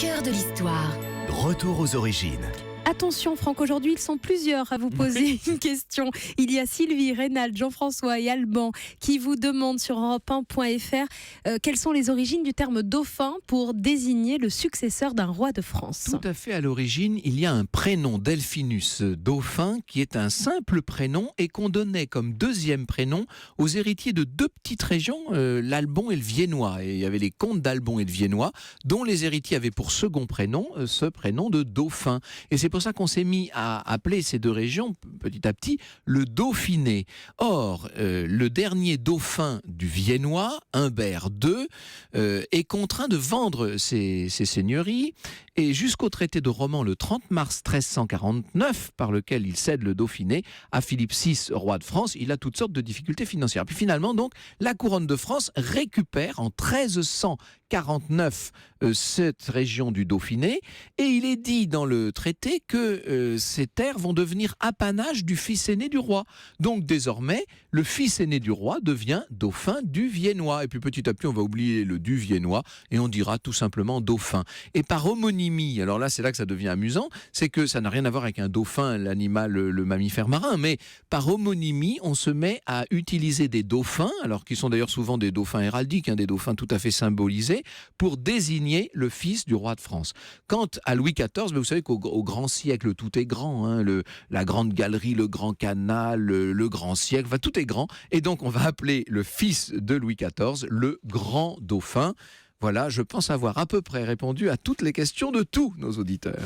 cœur de l'histoire. Retour aux origines. Attention Franck, aujourd'hui ils sont plusieurs à vous poser une question. Il y a Sylvie, Reynald, Jean-François et Alban qui vous demandent sur europe1.fr quelles sont les origines du terme dauphin pour désigner le successeur d'un roi de France. Tout à fait, à l'origine, il y a un prénom Delphinus dauphin qui est un simple prénom et qu'on donnait comme deuxième prénom aux héritiers de deux petites régions, l'Albon et le Viennois. Et il y avait les comtes d'Albon et de Viennois dont les héritiers avaient pour second prénom ce prénom de dauphin. Et c'est pour ça qu'on s'est mis à appeler ces deux régions, petit à petit, le Dauphiné. Or, le dernier dauphin du Viennois, Humbert II, est contraint de vendre ses seigneuries et jusqu'au traité de Romans le 30 mars 1349, par lequel il cède le Dauphiné à Philippe VI, roi de France, il a toutes sortes de difficultés financières. Puis finalement, donc, la couronne de France récupère en 1349 cette région du Dauphiné et il est dit dans le traité que ces terres vont devenir apanage du fils aîné du roi. Donc désormais, le fils aîné du roi devient dauphin du Viennois. Et puis petit à petit, on va oublier le du Viennois et on dira tout simplement dauphin. Et par homonymie, alors là, c'est là que ça devient amusant, c'est que ça n'a rien à voir avec un dauphin, l'animal, le mammifère marin, mais par homonymie, on se met à utiliser des dauphins, alors qui sont d'ailleurs souvent des dauphins héraldiques, des dauphins tout à fait symbolisés, pour désigner le fils du roi de France. Quant à Louis XIV, vous savez qu'au grand siècle, tout est grand, la grande galerie, le grand canal, le grand siècle, enfin tout est grand, et donc on va appeler le fils de Louis XIV le grand dauphin. Voilà, je pense avoir à peu près répondu à toutes les questions de tous nos auditeurs.